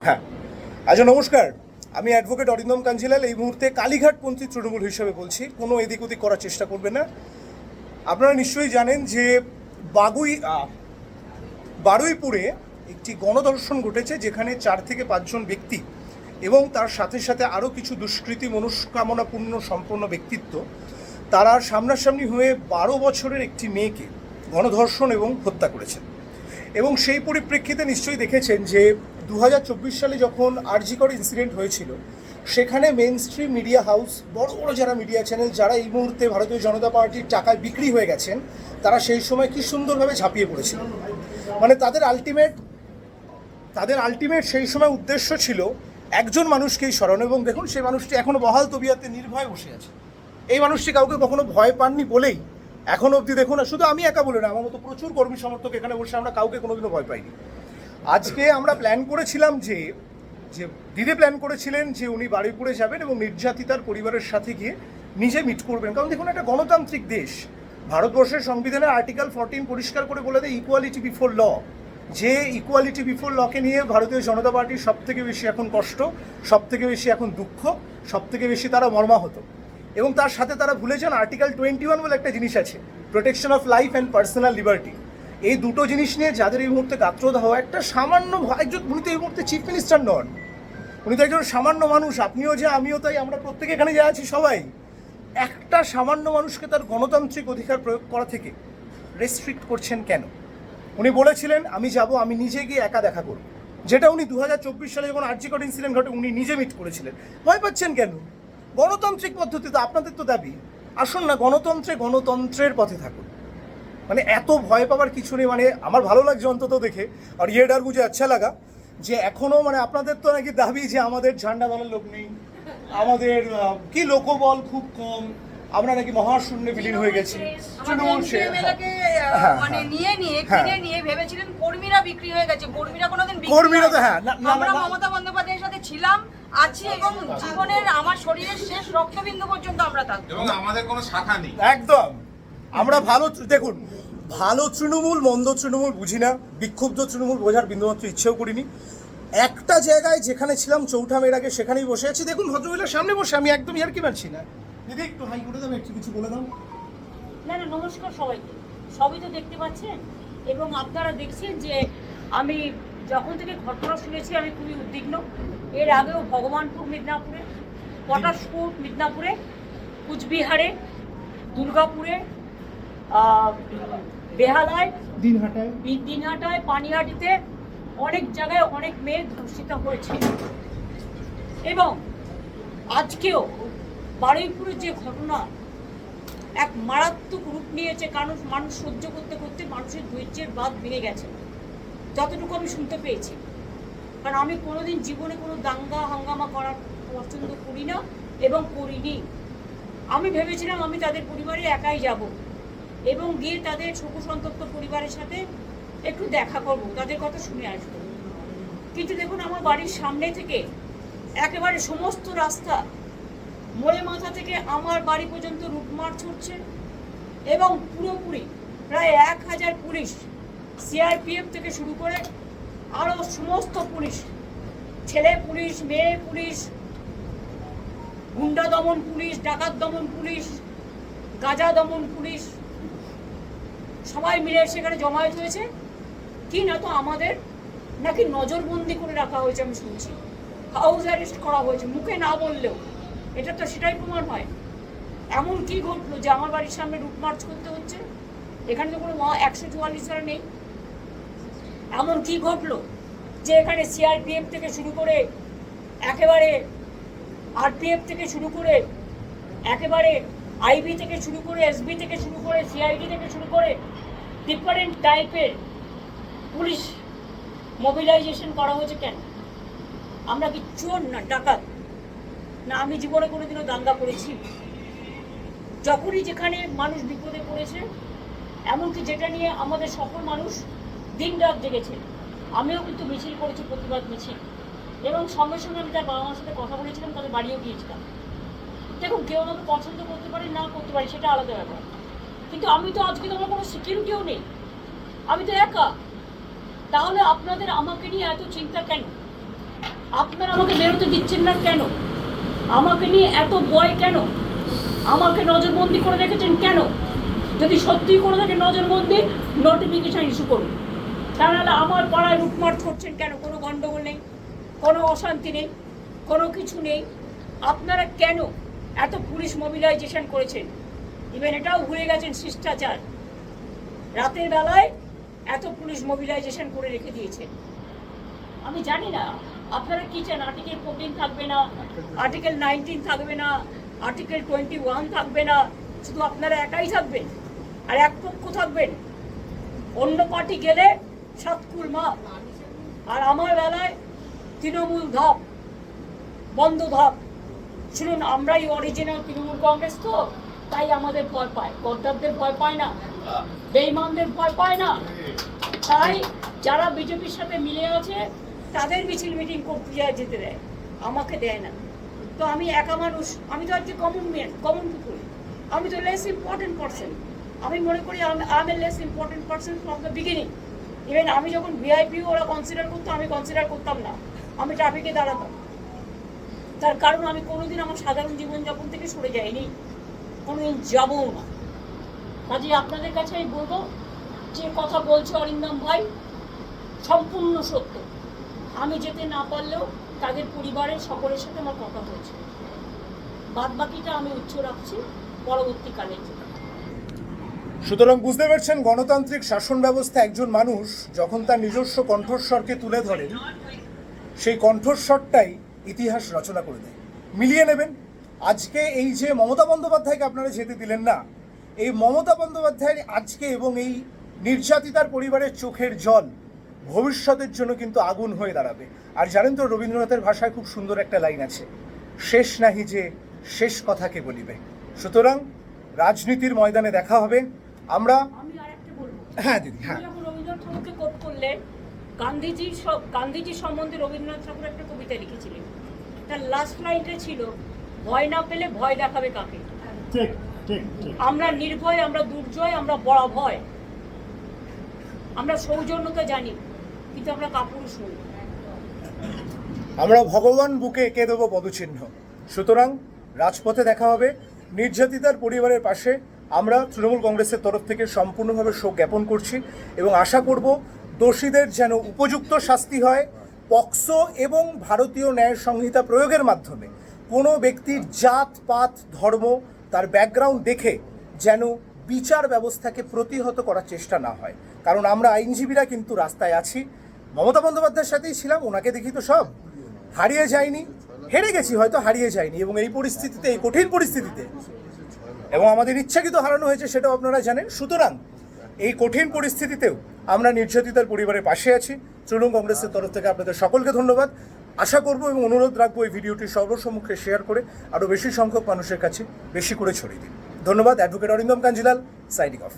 হ্যাঁ, আচ্ছা নমস্কার। আমি অ্যাডভোকেট অরিন্দম কাঞ্জিলাল এই মুহূর্তে কালীঘাটপন্থী তৃণমূল হিসেবে বলছি। কোনো এদিক ওদিক করার চেষ্টা করবে না। আপনারা নিশ্চয়ই জানেন যে বারুইপুরে একটি গণধর্ষণ ঘটেছে, যেখানে 4 থেকে 5 জন ব্যক্তি এবং তার সাথে সাথে আরও কিছু দুষ্কৃতী মনস্কামনাপূর্ণ সম্পন্ন ব্যক্তিত্ব তারা সামনাসামনি হয়ে 12 বছরের একটি মেয়েকে গণধর্ষণ এবং হত্যা করেছেন। এবং সেই পরিপ্রেক্ষিতে নিশ্চয়ই দেখেছেন যে 2024 সালে যখন আরজি কর ইনসিডেন্ট হয়েছিল, সেখানে মেইন স্ট্রিম মিডিয়া হাউস, বড় বড় যারা মিডিয়া চ্যানেল, যারা এই মুহূর্তে ভারতীয় জনতা পার্টির টাকায় বিক্রি হয়ে গেছেন, তারা সেই সময় কি সুন্দরভাবে ঝাঁপিয়ে পড়েছিল। মানে তাদের আলটিমেট সেই সময় উদ্দেশ্য ছিল একজন মানুষকেই স্মরণ। এবং দেখুন, সেই মানুষটি এখনও বহাল তবিয়াতে নির্ভয়ে বসে আছে। এই মানুষটি কাউকে কখনো ভয় পাননি বলেই এখন অবধি দেখুন, না শুধু আমি একা বলে না, আমার মতো প্রচুর কর্মী সমর্থক এখানে বসে আমরা কাউকে কোনোদিনও ভয় পাইনি। আজকে আমরা প্ল্যান করেছিলাম যে দিদি প্ল্যান করেছিলেন যে উনি বারুইপুরে যাবেন এবং নির্যাতিতার পরিবারের সাথে গিয়ে নিজে মিট করবেন। কারণ দেখুন, একটা গণতান্ত্রিক দেশ, ভারতবর্ষের সংবিধানের আর্টিকেল 14 পরিষ্কার করে বলে দেয় ইকুয়ালিটি বিফোর ল। যে ইকুয়ালিটি বিফোর লকে নিয়ে ভারতীয় জনতা পার্টির সবথেকে বেশি এখন কষ্ট, সবথেকে বেশি এখন দুঃখ, সবথেকে বেশি তারা মর্মাহত। এবং তার সাথে তারা ভুলে যান আর্টিকেল 21 বলে একটা জিনিস আছে, protection of life and personal liberty. এই দুটো জিনিস নিয়ে যাদের এই মুহূর্তে গাত্রদাহ, একটা সামান্য একজন, উনি তো এই মুহূর্তে চিফ মিনিস্টার নন, উনি তো একজন সামান্য মানুষ। আপনিও যে, আমিও তাই, আমরা প্রত্যেকে এখানে যা আছি সবাই, একটা সামান্য মানুষকে তার গণতান্ত্রিক অধিকার প্রয়োগ করা থেকে রেস্ট্রিক্ট করছেন কেন? উনি বলেছিলেন আমি যাব, আমি নিজে গিয়ে একা দেখা করব, যেটা উনি 2024 সালে যখন আরজি কর ইনসিডেন্ট ঘটে উনি নিজে মিট করেছিলেন। ভয় পাচ্ছেন কেন? গণতান্ত্রিক পদ্ধতিতে আপনাদের তো দাবি, আসুন না গণতন্ত্রের পথে থাকুন। মানে এত ভয় পাওয়ার কিছু নেই। মানে আমার ভালো লাগছে অন্তত দেখে, আর ये डर मुझे अच्छा लगा যে এখনও মানে আপনাদের তো নাকি দাবি যে আমাদের ঝান্ডা দলের লোক নেই, আমাদের কি লোকবল খুব কম, আমরা নাকি মহাশূন্যে বিলীন হয়ে গেছি। তৃণমূল মানে নিয়ে ভেবেছিলেন কর্মীরা বিক্রি হয়ে গেছে। কর্মীরা কোনোদিন কর্মীরা তো আমরা মমতা বন্দ্যোপাধ্যায়ের সাথে ছিলাম, আছি এবং জীবনের আমার শরীরের শেষ রক্তবিন্দু পর্যন্ত আমরা থাকবো এবং আমাদের কোনো শাখা নেই। একদম আমরা ভালো, দেখুন, ভালো তৃণমূল মন্দ তৃণমূল বুঝি না, বিক্ষুব্ধ তৃণমূল বোঝার বিন্দুমাত্র ইচ্ছেও করিনি। একটা জায়গায় যেখানে ছিলাম চৌঠা মেয়ের আগে, সেখানেই বসে আছি। দেখুন, ভদ্রমহিলার সামনে বসে আমি একদম ইয়ার্কি মারছি না। দিদি একটু হাই করে দাও, একটু কিছু বলে দাও। না না, নমস্কার সবাইকে। সবই তো দেখতে পাচ্ছেন এবং আপনারা দেখছেন যে আমি যখন থেকে ঘটনা শুনেছি আমি খুবই উদ্বিগ্ন। এর আগেও ভগবানপুর মিদনাপুরে, পটাশপুর মিদনাপুরে, কুচবিহারে, দুর্গাপুরে, বেহালায়, দিনহাটায়, পানিহাটিতে অনেক জায়গায় অনেক মেয়ে ধর্ষিত হয়েছে। এবং আজকেও বারুইপুরের যে ঘটনা এক মারাত্মক রূপ নিয়েছে, কারণ মানুষ সহ্য করতে করতে মানুষের ধৈর্যের বাঁধ ভেঙে গেছে, যতটুকু আমি শুনতে পেয়েছি। কারণ আমি কোনোদিন জীবনে কোনো দাঙ্গা হাঙ্গামা করার পছন্দ করি না এবং করিনি। আমি ভেবেছিলাম আমি তাদের পরিবারে একাই যাব এবং গিয়ে তাদের শোকসন্তপ্ত পরিবারের সাথে একটু দেখা করব, তাদের কথা শুনে আসবো। কিন্তু দেখুন, আমার বাড়ির সামনে থেকে একেবারে সমস্ত রাস্তা, মোড়ে মাথা থেকে আমার বাড়ি পর্যন্ত রুটমার ছুটছে এবং পুরোপুরি প্রায় 1000 পুলিশ, সিআরপিএফ থেকে শুরু করে আরও সমস্ত পুলিশ, ছেলে পুলিশ, মেয়ে পুলিশ, গুন্ডা দমন পুলিশ, ডাকাত দমন পুলিশ, গাঁজা দমন পুলিশ, সবাই মিলে সেখানে জমায়েত হয়েছে। কি না তো আমাদের নাকি নজরবন্দি করে রাখা হয়েছে, আমি শুনছি হাউস অ্যারেস্ট করা হয়েছে, মুখে না বললেও এটা তো সেটাই প্রমাণ হয়। এমন কি ঘটলো যে আমার বাড়ির সামনে রুট মার্চ করতে হচ্ছে? এখানে তো কোনো 144 ধারা নেই। এমন কি ঘটলো যে এখানে সিআরপিএফ থেকে শুরু করে একেবারে আরপিএফ থেকে শুরু করে একেবারে আইবি থেকে শুরু করে এসবি থেকে শুরু করে সিআইডি থেকে শুরু করে ডিফারেন্ট টাইপের পুলিশ মোবিলাইজেশন করা হয়েছে? কেন? আমরা কি চোর না ডাকাত? না আমি জীবনে কোনোদিনও দাঙ্গা করেছি? যখনই যেখানে মানুষ বিপদে পড়েছে, এমনকি যেটা নিয়ে আমাদের সকল মানুষ দিন রাত জেগেছে, আমিও কিন্তু মিছিল করেছি, প্রতিবাদ মিছিল, এবং সঙ্গে সঙ্গে আমি তার বাবা মার সাথে কথা বলেছিলাম, তাদের বাড়িও গিয়েছিলাম। দেখুন, কেউ আমাকে পছন্দ করতে পারে না করতে পারে, সেটা আলাদা ব্যাপার, কিন্তু আমি তো আজকে তো আমার কোনো সিকিউরিটিও নেই, আমি তো একা। তাহলে আপনাদের আমাকে নিয়ে এত চিন্তা কেন? আপনারা আমাকে বেরোতে দিচ্ছেন না কেন? আমাকে নিয়ে এত ভয় কেন? আমাকে নজরবন্দি করে রেখেছেন কেন? যদি সত্যি করে থাকে নজরবন্দি, নোটিফিকেশন ইস্যু করুন। তা নাহলে আমার পাড়ায় লুটমার করছেন কেন? কোনো গণ্ডগোল নেই, কোনো অশান্তি নেই, কোনো কিছু নেই। আপনারা কেন এত পুলিশ মোবিলাইজেশন করেছেন? ইভেন এটাও ভুলে গেছেন শিষ্টাচার। রাতের বেলায় এত পুলিশ মোবিলাইজেশন করে রেখে দিয়েছেন। আমি জানি না আপনারা কি চান। আর্টিকেল 14 থাকবে না, আর্টিকেল 19 থাকবে না, আর্টিকেল 21 থাকবে না, শুধু আপনারা একাই থাকবেন আর এক পক্ষ থাকবেন। অন্য পার্টি গেলে সাতকুল মা, আর আমার বেলায় তৃণমূল ধাপ, বন্ধ ধাপ। শুনুন, আমরাই অরিজিনাল তৃণমূল কংগ্রেস, তো তাই আমাদের ভয় পায়। গদ্দারদের ভয় পায় না, বেঈমানদের ভয় পায় না। তাই যারা বিজেপির সাথে মিলে আছে তাদের মিছিল মিটিং করতে যায়, যেতে দেয়, আমাকে দেয় না। তো আমি একা মানুষ, আমি তো আজকে কমন পিপুল, আমি তো লেস ইম্পর্টেন্ট পার্সন। আমি মনে করি I M A less important person from the beginning. Even আমি যখন ভিআইপি ওরা কনসিডার করতো, আমি কনসিডার করতাম না, আমি ট্রাফিকে দাঁড়াতাম। তার কারণ আমি কোনোদিন আমার সাধারণ জীবনযাপন থেকে সরে যাইনি, কোনোদিন যাবও না। কাজে আপনাদের কাছে আমি বলবো, যে কথা বলছে অরিন্দম ভাই সম্পূর্ণ সত্য। আমি যেতে না পারলেও তাদের পরিবারের সকলের সাথে আমার কথা হয়েছে। বাদ বাকিটা আমি উচ্চ রাখছি পরবর্তীকালে। সুতরাং বুঝতে পারছেন, গণতান্ত্রিক শাসন ব্যবস্থা একজন মানুষ যখন তার নিজস্ব কণ্ঠস্বরকে তুলে ধরেন, সেই কণ্ঠস্বরটাই ইতিহাস রচনা করে দেয়। মিলিয়ে নেবেন, আজকে এই যে মমতা বন্দ্যোপাধ্যায়কে আপনারা যেতে দিলেন না, এই মমতা বন্দ্যোপাধ্যায়ের আজকে এবং এই নির্যাতিতার পরিবারের চোখের জল ভবিষ্যতের জন্য কিন্তু আগুন হয়ে দাঁড়াবে। আর জানেন তো, রবীন্দ্রনাথের ভাষায় খুব সুন্দর একটা লাইন আছে, শেষ নাহি যে শেষ কথাকে বলিবে। সুতরাং রাজনীতির ময়দানে দেখা হবে। আমরা আমি আরেকটা বলবো, হ্যাঁ দিদি, হ্যাঁ, যখন রবীন্দ্রনাথ ঠাকুরকে কোট করলেন, গান্ধীজি সম্বন্ধে রবীন্দ্রনাথ ঠাকুর একটা কবিতা লিখেছিলেন। তার লাস্ট লাইনটা ছিল, ভয় না পেলে ভয় দেখাবে কাকে। ঠিক ঠিক ঠিক। আমরা নির্ভয়, আমরা দুর্জয়, আমরা বড় ভয়, আমরা সৌজন্যতা জানি, কিন্তু আমরা কাপুরুষ নই। আমরা ভগবান বুকে এঁকে দেবো পদচিহ্ন। সুতরাং রাজপথে দেখা হবে। নির্যাতিতার পরিবারের পাশে আমরা তৃণমূল কংগ্রেসের তরফ থেকে সম্পূর্ণভাবে শোক জ্ঞাপন করছি এবং আশা করব দোষীদের যেন উপযুক্ত শাস্তি হয়। পক্সো এবং ভারতীয় ন্যায় সংহিতা প্রয়োগের মাধ্যমে কোনো ব্যক্তির জাত পাত ধর্ম তার ব্যাকগ্রাউন্ড দেখে যেন বিচার ব্যবস্থাকে প্রতিহত করার চেষ্টা না হয়। কারণ আমরা আইনজীবীরা কিন্তু রাস্তায় আছি, মমতা বন্দ্যোপাধ্যায়ের সাথেই ছিলাম, ওনাকে দেখি তো সব হারিয়ে যায়নি, হেরে গেছি হয়তো, হারিয়ে যায়নি। এবং এই পরিস্থিতিতে, এই কঠিন পরিস্থিতিতে, এবং আমাদের ইচ্ছাকৃত হারানো হয়েছে সেটাও আপনারা জানেন। সুতরাং এই কঠিন পরিস্থিতিতেও আমরা নির্যাতিতার পরিবারের পাশে আছি। তৃণমূল কংগ্রেসের তরফ থেকে আপনাদের সকলকে ধন্যবাদ। আশা করব এবং অনুরোধ রাখবো এই ভিডিওটি সর্বসম্মুখে শেয়ার করে আরও বেশি সংখ্যক মানুষের কাছে বেশি করে ছড়িয়ে দিন। ধন্যবাদ। Advocate Arindam Kanjilal, signing off.